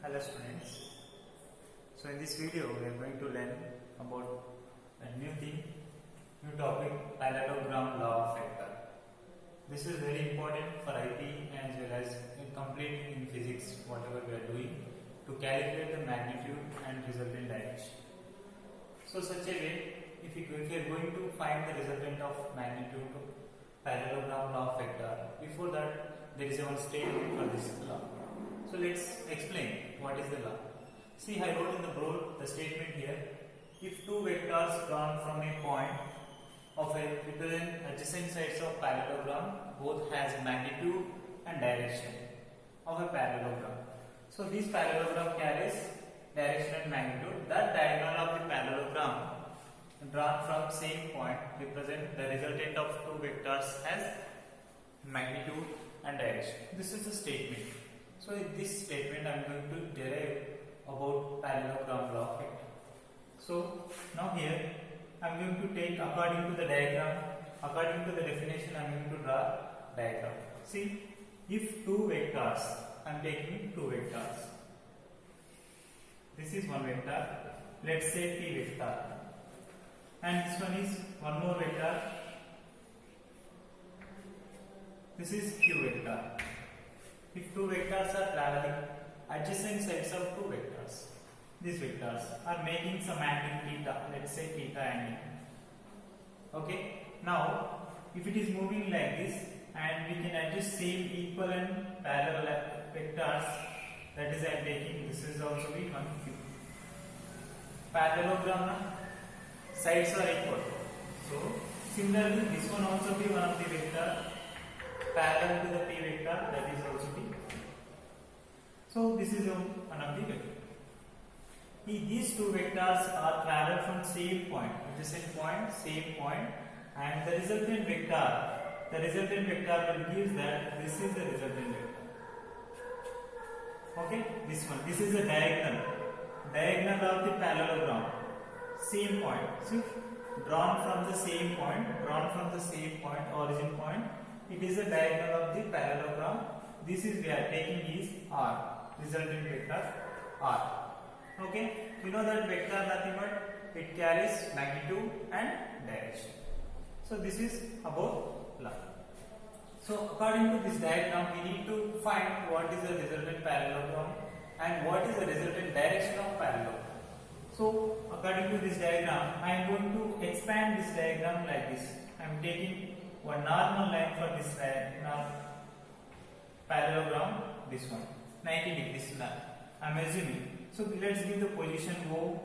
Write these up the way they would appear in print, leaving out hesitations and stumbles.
Hello students. So in this video we are going to learn about a new thing, new topic, parallelogram law of vector. This is very important for IP as well as in complete in physics whatever we are doing to calculate the magnitude and resultant direction. So such a way if you are going to find the resultant of magnitude of parallelogram law of vector, before that there is one statement for this law. So let's explain what is the law. See, I wrote in the board the statement here. If two vectors drawn from a point of a represent adjacent sides of parallelogram, both has magnitude and direction of a parallelogram. So this parallelogram carries direction and magnitude. That diagonal of the parallelogram drawn from same point represent the resultant of two vectors has magnitude and direction. This is the statement. So in this statement I am going to derive about parallelogram law of vector. So now here I am going to take according to the diagram, according to the definition I am going to draw diagram. See, if two vectors, I am taking two vectors. This is one vector, let's say P vector, and this one is one more vector, this is Q vector. If two vectors are traveling adjacent sides of two vectors, these vectors are making some angle theta, let's say theta angle. Okay, now if it is moving like this and we can adjust same equivalent parallel vectors, that is I am taking, this is also be 1 Q. Parallelogram sides are equal. So similarly this one also be one of the vector parallel to the P vector, that is also P. So this is one of the vector. These two vectors are traveled from same point, adjacent point, same point, and the resultant vector will give that this is the resultant vector. Okay, this one. This is the diagonal of the parallelogram, same point. See, drawn from the same point, origin point. It is the diagonal of the parallelogram. This is we are taking is R, resultant vector R. Okay, you know that vector nothing but it carries magnitude and direction. So this is about law. So according to this diagram, we need to find what is the resultant parallelogram and what is the resultant direction of parallelogram. So according to this diagram, I am going to expand this diagram like this. I am taking one normal line for this parallelogram, this one 90 degrees line. I am assuming. So let's give the position O,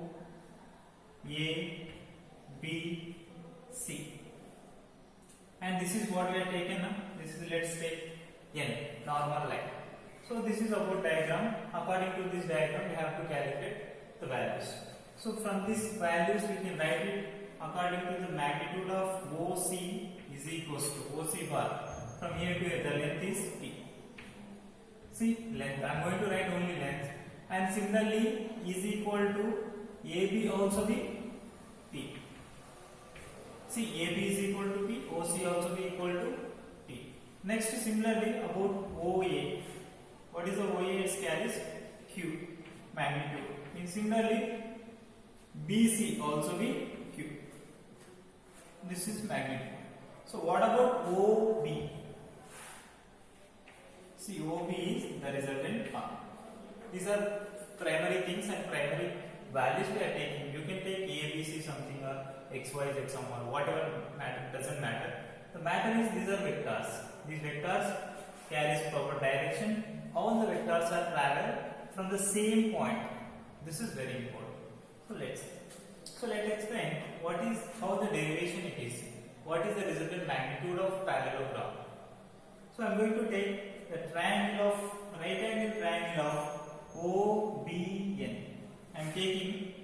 A, B, C, and this is what we have taken now. This is, let's take N, normal line. So this is about diagram. According to this diagram, we have to calculate the values. So from these values we can write it according to the magnitude of OC is equals to OC bar. From here to here the length is P. See, length, I am going to write only length, and similarly is equal to AB also be P. See, AB is equal to P, OC also be equal to P. Next, similarly about OA. What is the OA? It carries Q, magnitude. And similarly BC also be Q. This is magnitude. So what about OB? See, OB is the resultant R. These are primary things and primary values we are taking. You can take A, B, C something or X, Y, Z someone, whatever matter, doesn't matter. The matter is these are vectors. These vectors carries proper direction. All the vectors are traveled from the same point. This is very important. So let's explain how the derivation it is. What is the resultant magnitude of parallelogram? So I am going to take the right angle triangle of OBN. I am taken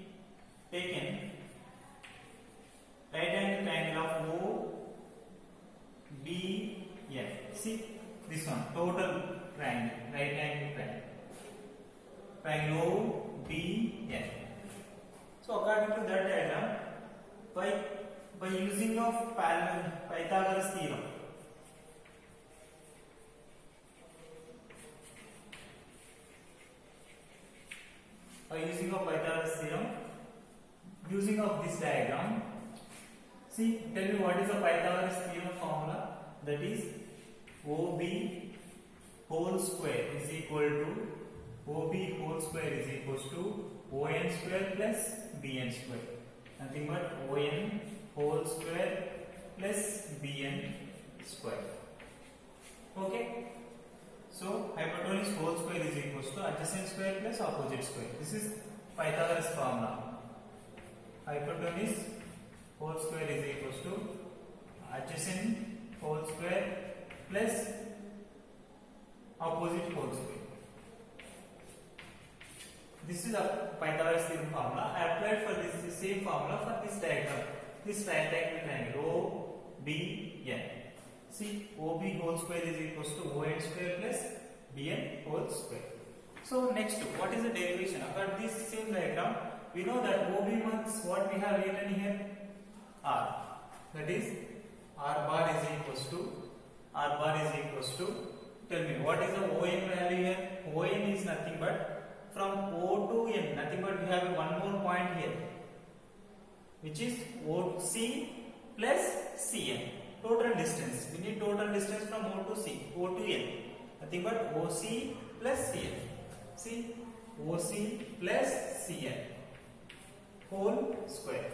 right angle triangle of OBN. See this one, total triangle, right angle triangle OBN. So according to that diagram, by using of Pythagoras theorem, by using of Pythagoras theorem, using of this diagram. See, tell me what is the Pythagoras theorem formula? That is OB whole square is equal to OB whole square is equals to ON square plus BN square. Nothing but ON whole square plus BN square. Okay. So hypotenuse whole square is equals to adjacent square plus opposite square. This is Pythagoras formula. Hypotenuse whole square is equals to adjacent whole square plus opposite whole square. This is a Pythagoras theorem formula. I applied for this same formula for this diagram. This rectangle triangle OBN. See, OB whole square is equals to ON square plus BN whole square. So next, what is the derivation? About this same diagram, we know that OB means what we have written here, R. That is R bar is equals to, tell me what is the ON value here? ON is nothing but from O to N, nothing but we have one more point here, which is OC plus CN. Total distance. We need total distance from O to C, O to N. Nothing but OC plus CN. See, OC plus CN whole square.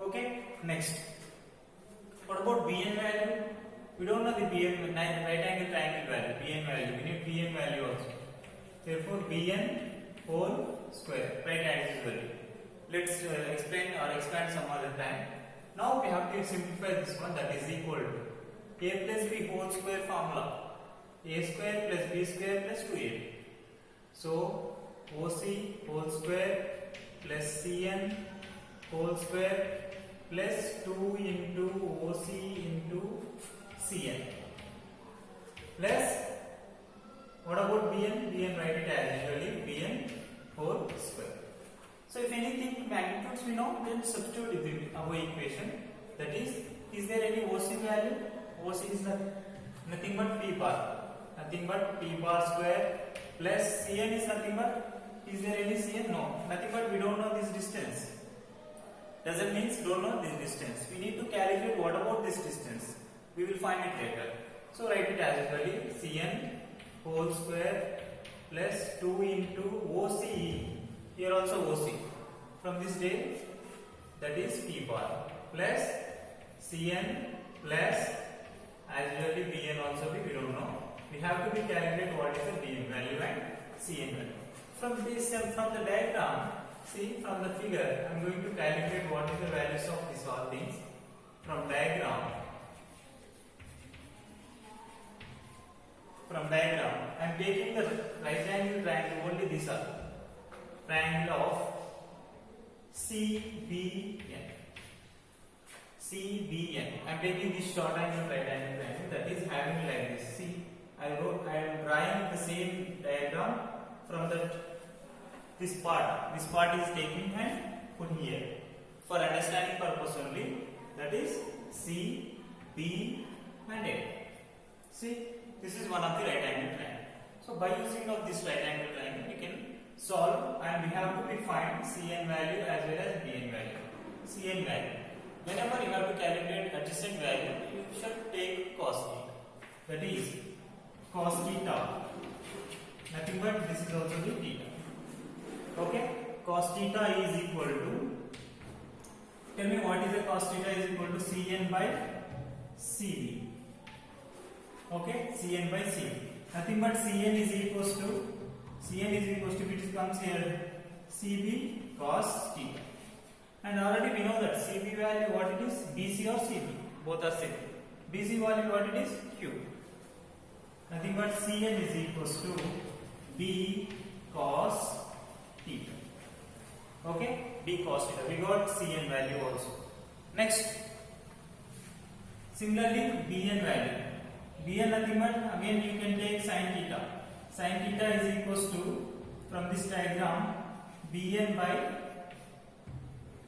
Okay. Next, what about BN value? We don't know the BN right angle triangle value. BN value. We need BN value also. Therefore, BN whole square, right axis value. Let's explain or expand some other time. Now we have to simplify this one, that is equal to A plus B whole square formula. A square plus B square plus 2AB. So OC whole square plus CN whole square plus 2 into OC into CN plus, what about BN? BN write it as usually BN whole square. So if anything magnitudes we know, then substitute in our equation. That is there any OC value? OC is nothing but P bar. Nothing but P bar square plus CN is nothing but, is there any CN? No. Nothing but we don't know this distance. Doesn't mean don't know this distance. We need to calculate what about this distance. We will find it later. So write it as usually CN whole square plus 2 into OCE. Here also OC. From this day, that is P bar plus CN plus, as usually BN also we don't know. We have to be calculate what is the BN value and CN value. From this, from the diagram, see from the figure, I am going to calculate what is the values of these all things. From diagram, I am taking the right angle triangle, only this are triangle of CBN. I am taking this short angle right angle triangle, that is having like this. See, I am drawing the same diagram from this part. This part is taken and put here for understanding purpose only. That is C, B, and A. See, this is one of the right angle triangle. So by using of this right angle triangle, we can solve, and we have to be find CN value as well as BN value. CN value. Whenever you have to calculate adjacent value, you should take cos theta. That is cos theta. Nothing but this is also the theta. Okay. Cos theta is equal to. Tell me what is the cos theta is equal to CN by CB. Okay. CN by CB. Nothing but CN is equals to. If it comes here CB cos theta. And already we know that CB value what it is, BC or CB, both are same. BC value what it is, Q. Nothing but CN is equals to B cos theta. Okay, B cos theta. We got CN value also. Next, similarly BN value. BN nothing but again you can take sin theta. Sin theta is equals to, from this diagram, BN by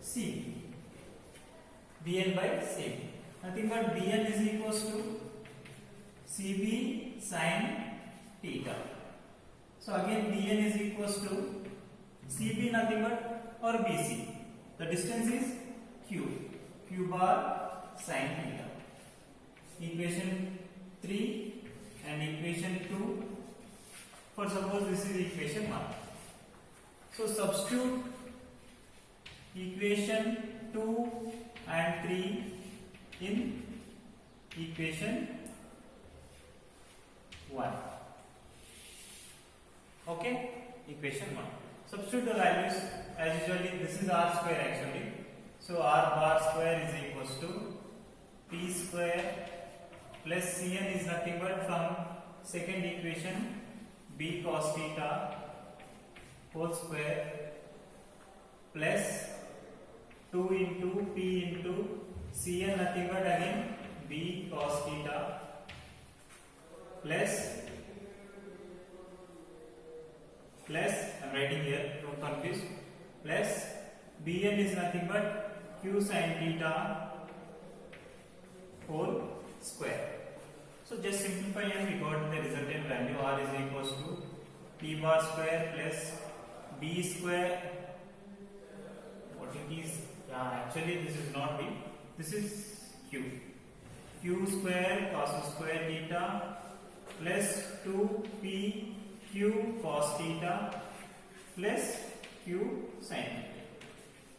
CB. BN by CB. Nothing but BN is equals to CB sin theta. So again BN is equals to CB nothing but or BC. The distance is Q. Q bar sin theta. Equation 3 and equation 2. For suppose this is equation 1. So substitute equation 2 and 3 in equation 1. Okay, equation 1. Substitute the values as usually. This is r square actually. So r bar square is equals to p square plus cn is nothing but from second equation b cos theta whole square plus 2 into p into cn nothing but again b cos theta plus I'm writing here, don't confuse, plus bn is nothing but q sin theta whole square. So just simplify and we got the resultant value. R is equals to p bar square plus b square. What it is? Actually this is not b. This is q. Q square cos square theta plus 2p q cos theta plus q sin theta.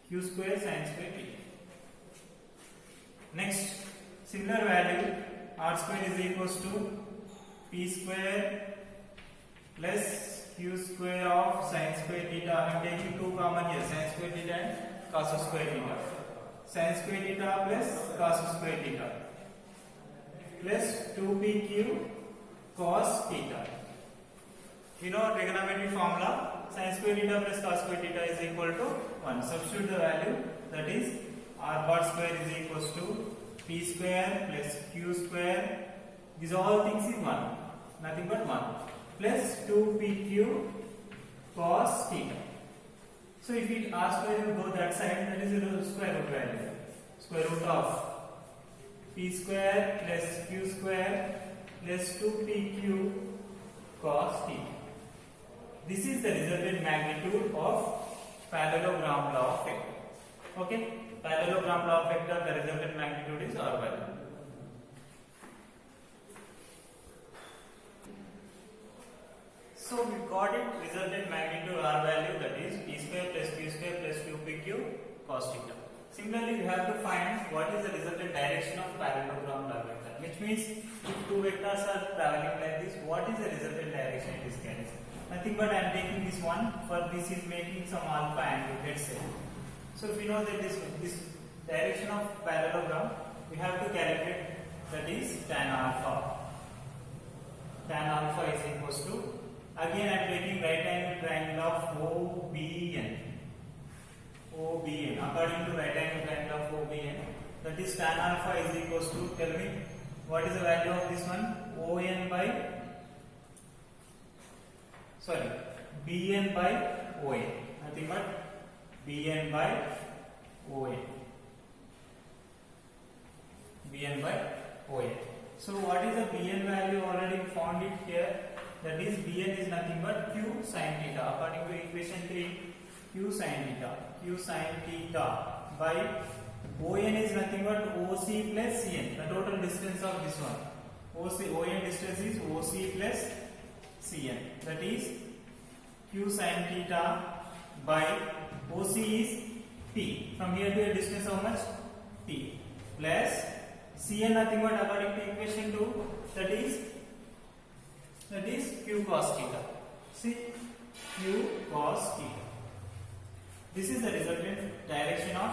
Q square sin square theta. Next, similar value r square is equals to p square plus q square of sin square theta. I am taking two common here, sin square theta and cos square theta. Sin square theta plus cos square theta plus 2pq cos theta. You know trigonometry formula, sin square theta plus cos square theta is equal to 1. Substitute the value, that is r bar square is equals to p square plus q square. These all things is 1, nothing but 1, plus 2pq cos theta. So if it r square will go that side, that is the square root value. Square root of p square plus q square plus 2pq cos theta. This is the resultant magnitude of parallelogram law of vector. Okay, parallelogram law of vector, the resultant magnitude is r value. So we got it, resultant magnitude r value, that is p square plus q square plus 2pq cos theta. Similarly, we have to find what is the resultant direction of parallelogram law vector, which means if two vectors are traveling like this, what is the resultant direction it is carrying? Nothing but I am taking this one, for this is making some alpha angle, let's say. So if we know that this direction of parallelogram, we have to calculate, that is tan alpha. Tan alpha is equals to, again I am taking right angle triangle of OBN. According to right angle triangle of OBN, that is tan alpha is equals to, tell me what is the value of this one? BN by OA. Nothing but BN by OA. BN by OA. So what is the BN value? Already found it here. That is BN is nothing but Q sin theta. According to equation 3, Q sin theta. Q sin theta by ON is nothing but OC plus CN. The total distance of this one. ON distance is OC plus CN. That is Q sin theta by OC is P. From here to here distance how much? T. Plus CN nothing but according to equation 2, that is Q cos theta. See, Q cos theta. This is the resultant direction of